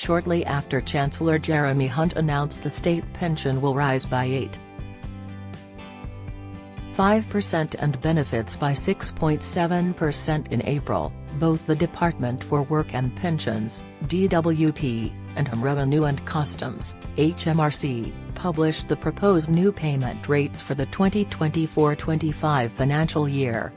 shortly after Chancellor Jeremy Hunt announced the state pension will rise by 8.5% and benefits by 6.7% in April. Both the Department for Work and Pensions, DWP, and Revenue and Customs, HMRC, published the proposed new payment rates for the 2024-25 financial year.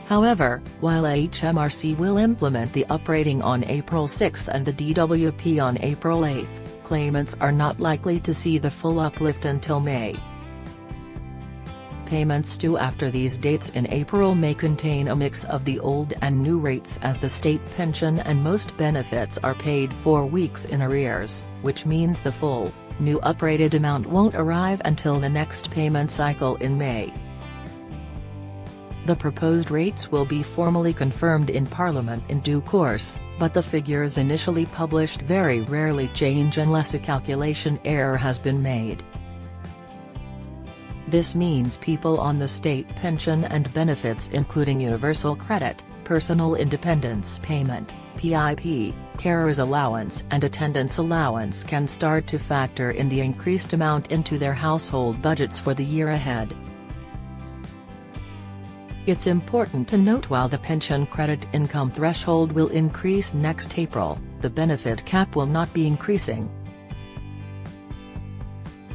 However, while HMRC will implement the uprating on April 6 and the DWP on April 8, claimants are not likely to see the full uplift until May. Payments due after these dates in April may contain a mix of the old and new rates, as the state pension and most benefits are paid 4 weeks in arrears, which means the full, new uprated amount won't arrive until the next payment cycle in May. The proposed rates will be formally confirmed in Parliament in due course, but the figures initially published very rarely change unless a calculation error has been made. This means people on the state pension and benefits including Universal Credit, Personal Independence Payment, PIP, carer's allowance and attendance allowance can start to factor in the increased amount into their household budgets for the year ahead. It's important to note while the pension credit income threshold will increase next April, the benefit cap will not be increasing.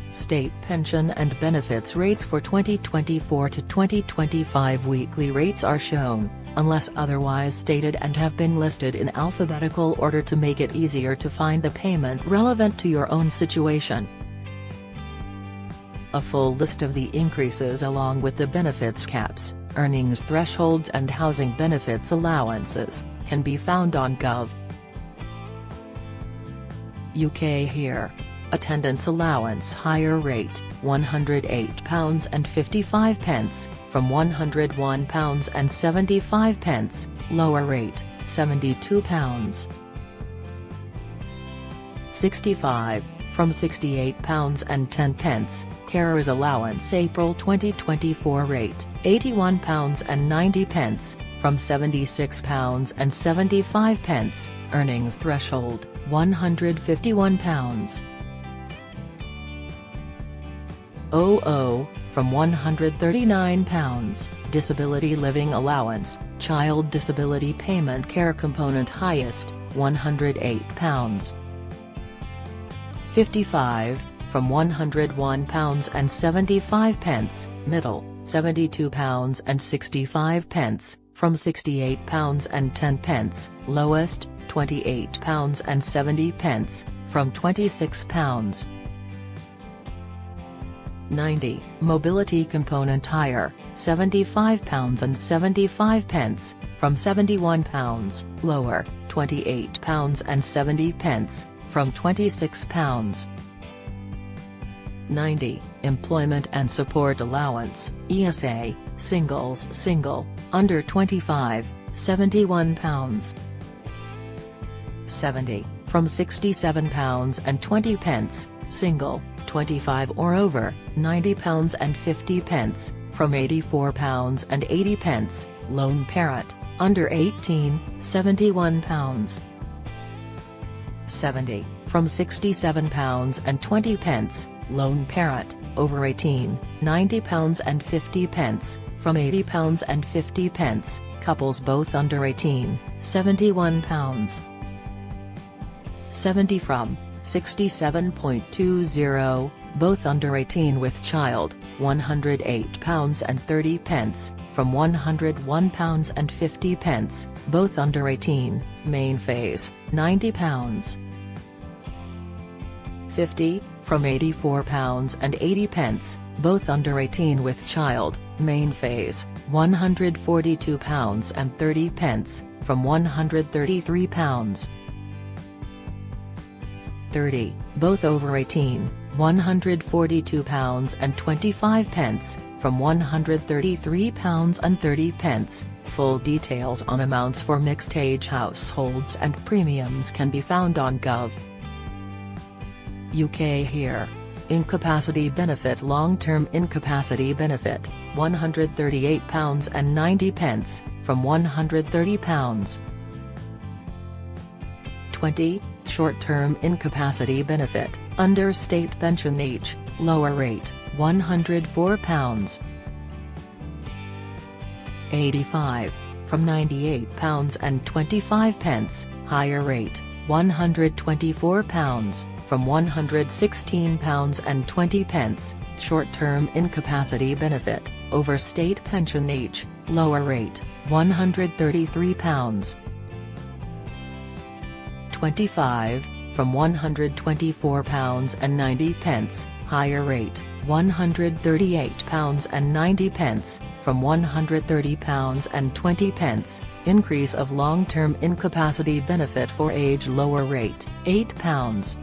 State pension and benefits rates for 2024 to 2025 weekly rates are shown, unless otherwise stated, and have been listed in alphabetical order to make it easier to find the payment relevant to your own situation. A full list of the increases along with the benefits caps, earnings thresholds and housing benefits allowances, can be found on Gov. UK here. Attendance allowance higher rate, £108.55, from £101.75, lower rate, £72.65, from £68.10, carer's allowance April 2024 rate, £81.90, from £76.75, earnings threshold, £151. 00, from £139, disability living allowance, child disability payment care component highest, £108. 55, from £101.75, middle, £72.65, from £68.10, lowest, £28.70, from £26. 90, mobility component higher, £75.75, from £71, lower, £28.70, from £26. 90, employment and support allowance, ESA, singles single, under 25, £71. 70, from £67.20, single, 25 or over, £90.50, from £84.80, lone parent, under 18, £71. 70, from £67.20, lone parent, over 18, £90.50, from £80.50, couples both under 18, £71. 70, from £67.20, both under 18 with child, £108.30, from £101.50, both under 18, main phase, £90. 50, from £84.80, both under 18 with child, main phase, £142.30, from £133. 30, both over 18, £142.25, from £133.30. Full details on amounts for mixed-age households and premiums can be found on Gov. UK here. Incapacity benefit long-term incapacity benefit, £138.90, from £130. 20, short-term incapacity benefit, under state pension age, lower rate, £104. 85, from £98.25, higher rate, £124, from £116.20, short-term incapacity benefit, over state pension age, lower rate, £133. 25, from £124.90, higher rate, £138.90, from £130.20, increase of long-term incapacity benefit for age lower rate, £8.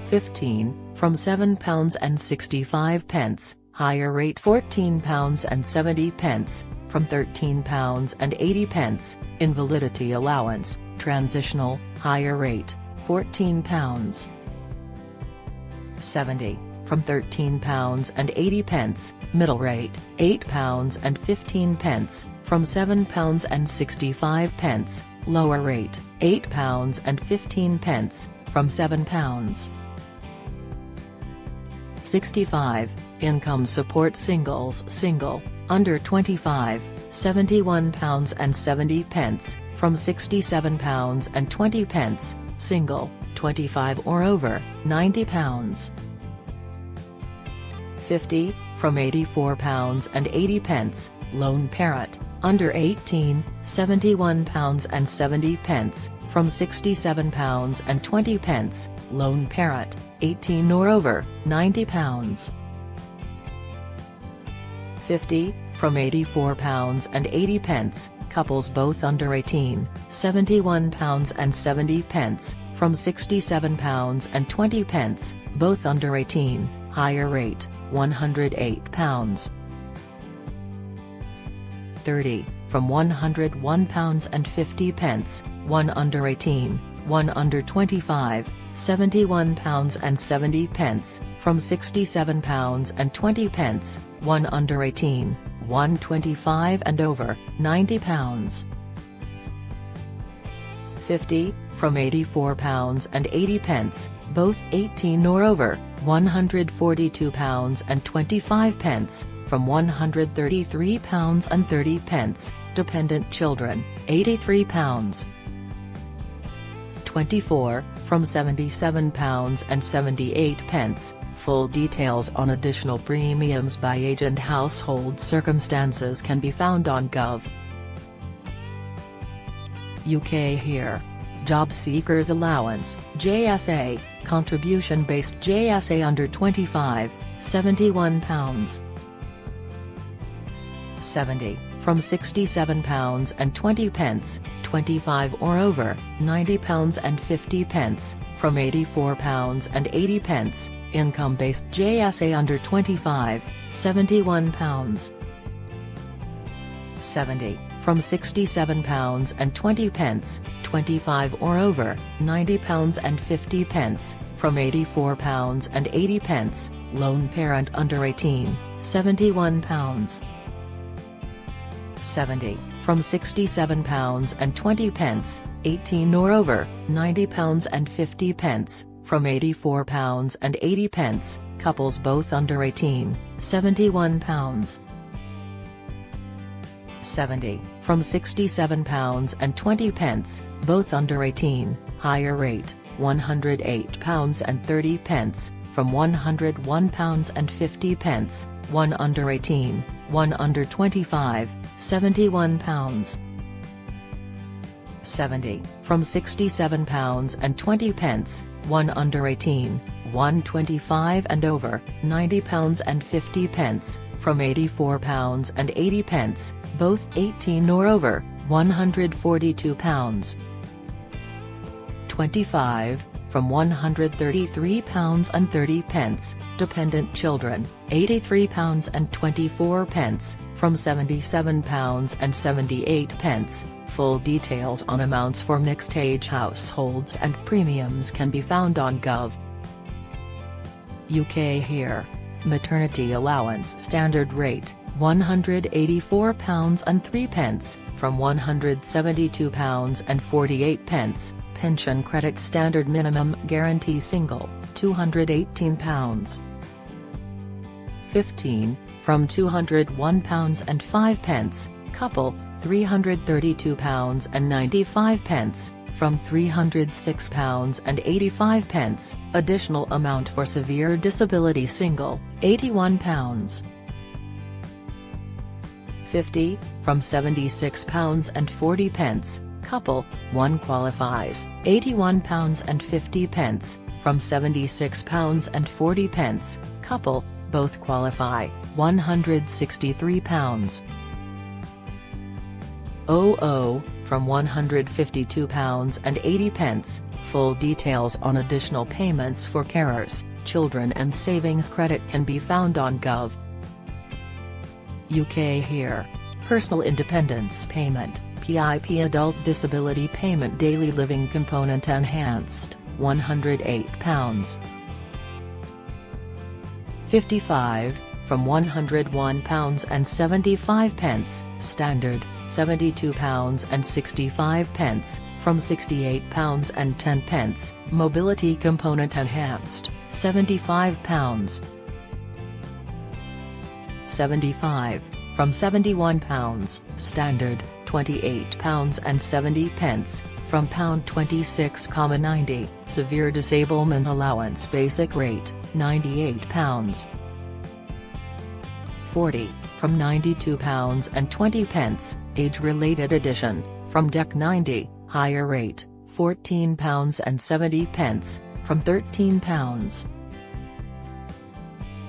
15, from £7.65, higher rate £14.70, from £13.80, invalidity allowance, transitional, higher rate, £14. 70, from £13.80, middle rate, £8.15, from £7.65, lower rate, £8.15, from £7. 65, income support singles single, under 25, £71.70, from £67.20, single, 25 or over, £90. 50, from £84.80, lone parent, under 18, £71.70, from £67.20, lone parent, 18 or over, £90. 50, from £84.80, couples both under 18, £71.70, from £67.20, both under 18, higher rate, £108. 30, from £101.50, one under 18, one under 25, £71.70, from £67.20, one under 18, 125 and over, £90. 50, from £84.80, both 18 or over, £142.25, from £133.30, dependent children, £83. 24, from £77.78, full details on additional premiums by age and household circumstances can be found on Gov. UK here. Job Seekers Allowance, JSA, contribution-based JSA under 25, £71. 70, from £67.20, 25 or over, £90.50, from £84.80, income-based JSA under 25, £71. 70, from £67.20, 25 or over, £90.50, from £84.80, lone parent under 18, £71. 70, from £67.20, 18 or over, £90.50, from £84.80, couples both under 18, £71. 70, from £67.20, both under 18, higher rate, £108.30, from £101.50, one under 18, one under 25, £71. 70, from £67.20, one under 18, £125 and over, £90.50, from £84.80, both 18 or over, £142. 25, from £133.30, dependent children, £83.24, from £77.78, full details on amounts for mixed-age households and premiums can be found on Gov. UK here. Maternity allowance standard rate, £184.03 from £172.48, pension credit standard minimum guarantee single, £218. 15, from £201.05, couple, £332.95, from £306.85, additional amount for severe disability single, £81. 50, from £76.40, couple, 1 qualifies, £81.50, from £76.40, couple, both qualify, £163. 00, from £152.80, full details on additional payments for carers, children and savings credit can be found on Gov. UK here. Personal Independence Payment, PIP Adult Disability Payment Daily Living Component Enhanced, £108. 55, from £101.75, Standard, £72.65, from £68.10, Mobility Component Enhanced, £75. 75, from £71, Standard, £28.70, from £26.90, Severe Disablement Allowance Basic Rate, £98. 40, from £92.20, Age-Related Addition, from DEC 90, Higher Rate, £14.70, from £13.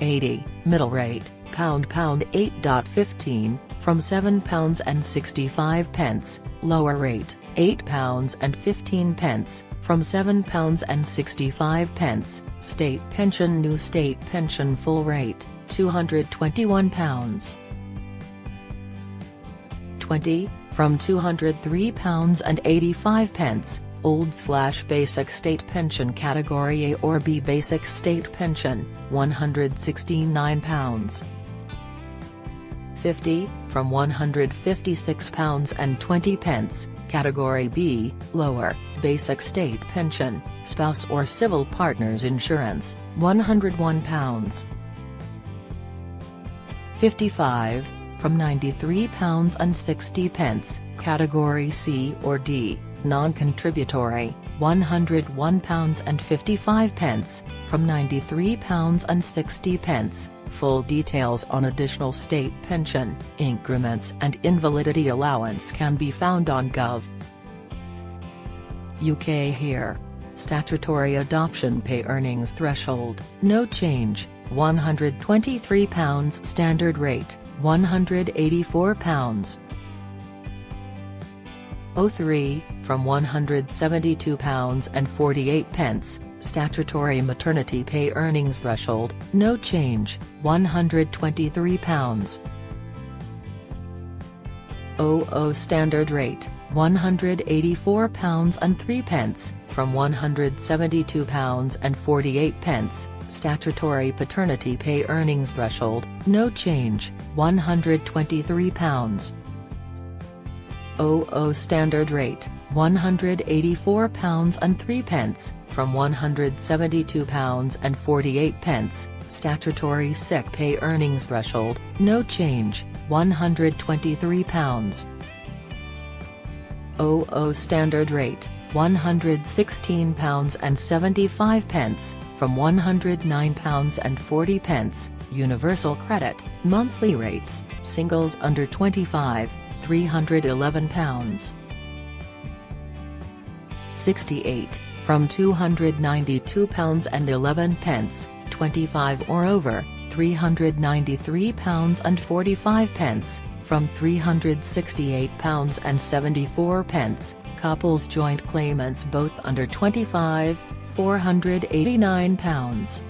80, Middle Rate, £8.15, from £7.65, Lower Rate, £8.15, from £7.65, State Pension New State Pension Full Rate, £221. 20, from £203.85, Old/Basic State Pension Category A or B Basic State Pension, £169. 50, from £156.20, Category B, Lower, Basic State Pension, Spouse or Civil Partners Insurance, £101. 55, from £93.60, Category C or D, Non-Contributory, £101.55, from £93.60, full details on additional state pension, increments and invalidity allowance can be found on Gov. UK here. Statutory adoption pay earnings threshold, no change, £123 standard rate, £184. 03, from £172.48, statutory maternity pay earnings threshold, no change, £123. 00 standard rate, £184.03, from £172.48, statutory paternity pay earnings threshold, no change, £123. 00 standard rate, £184.03, from £172.48, statutory sick pay earnings threshold, no change, £123. 00 standard rate, £116.75, from £109.40, universal credit, monthly rates, singles under 25, £311. 68, from £292.11, 25 or over, £393.45, from £368.74, couples joint claimants both under 25, £489.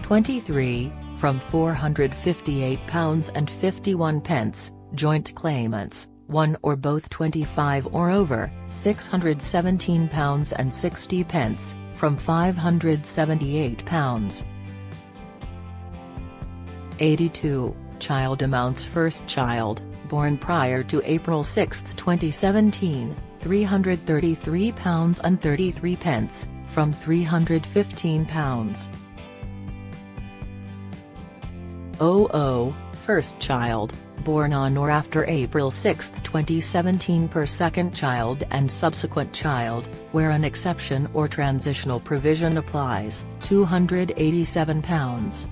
23, from £458.51, joint claimants, one or both 25 or over, £617.60, from £578. 82, child amounts. First child, born prior to April 6, 2017, £333.33, from £315. 00, first child, born on or after April 6, 2017 per second child and subsequent child, where an exception or transitional provision applies, £287.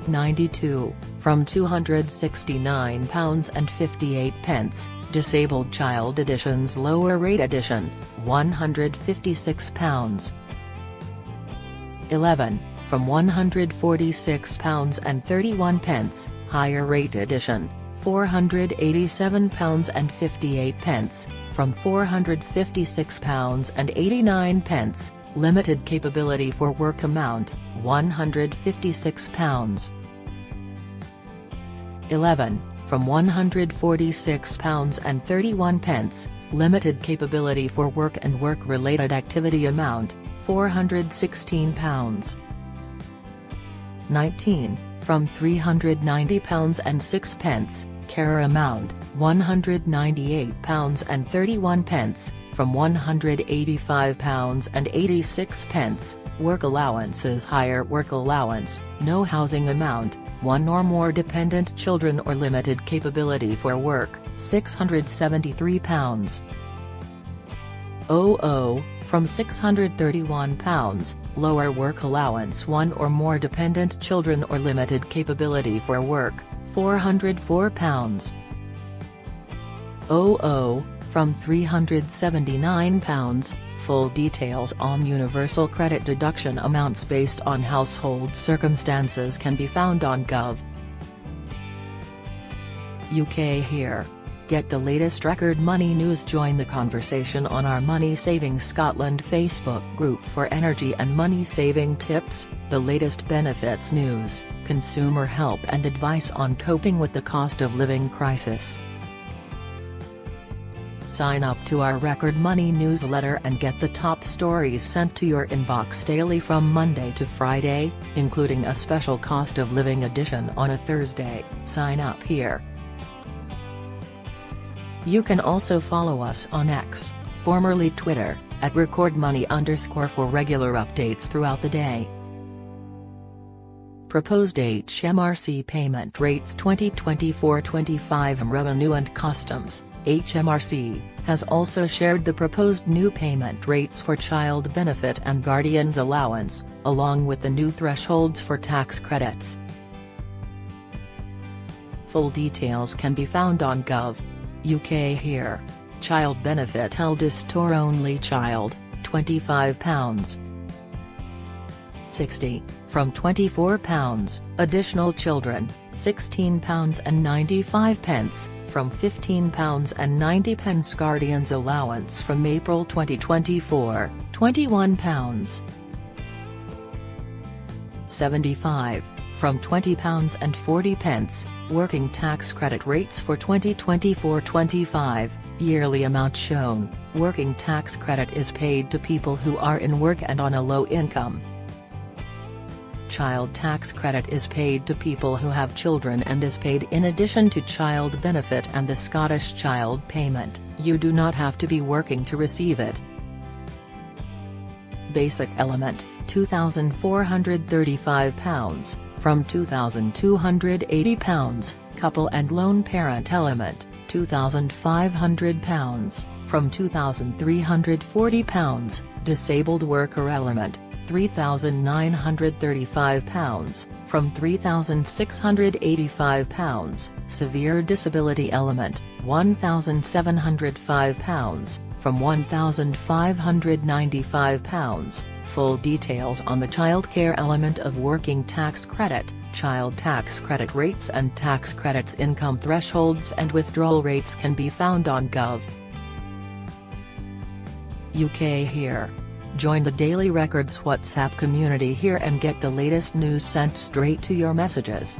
92, from £269.58, disabled child editions. Lower rate edition, £156. 11, from £146.31, higher rate edition, £487.58, from £456.89, limited capability for work amount, £156. 11, from £146.31, limited capability for work and work-related activity amount, £416. 19, from £390.06, care amount, £198.31, from £185.86, work allowances. Higher work allowance, no housing amount, 1 or more dependent children or limited capability for work, £673. 00, from £631, lower work allowance. 1 or more dependent children or limited capability for work, £404. 00, from £379, full details on universal credit deduction amounts based on household circumstances can be found on Gov. UK here. Get the latest record money news. Join the conversation on our Money Saving Scotland Facebook group for energy and money saving tips, the latest benefits news, consumer help and advice on coping with the cost of living crisis. Sign up to our Record Money newsletter and get the top stories sent to your inbox daily from Monday to Friday, including a special cost of living edition on a Thursday. Sign up here. You can also follow us on X, formerly Twitter, at @recordmoney_ for regular updates throughout the day. Proposed HMRC payment rates. 2024-25 Revenue and Customs, HMRC, has also shared the proposed new payment rates for child benefit and guardian's allowance, along with the new thresholds for tax credits. Full details can be found on Gov. UK here. Child benefit. Eldest or only child, £25. 60, from £24, additional children, £16.95, from £15.90. Guardian's allowance from April 2024, £21. 75, from £20.40, working tax credit rates for 2024-25, yearly amount shown, working tax credit is paid to people who are in work and on a low income. Child tax credit is paid to people who have children and is paid in addition to child benefit and the Scottish Child Payment. You do not have to be working to receive it. Basic element, £2,435, from £2,280, couple and lone parent element, £2,500, from £2,340, disabled worker element, £3,935, from £3,685, severe disability element, £1,705, from £1,595. Full details on the childcare element of working tax credit, child tax credit rates and tax credits, income thresholds and withdrawal rates can be found on Gov. UK here. Join the Daily Records WhatsApp community here and get the latest news sent straight to your messages.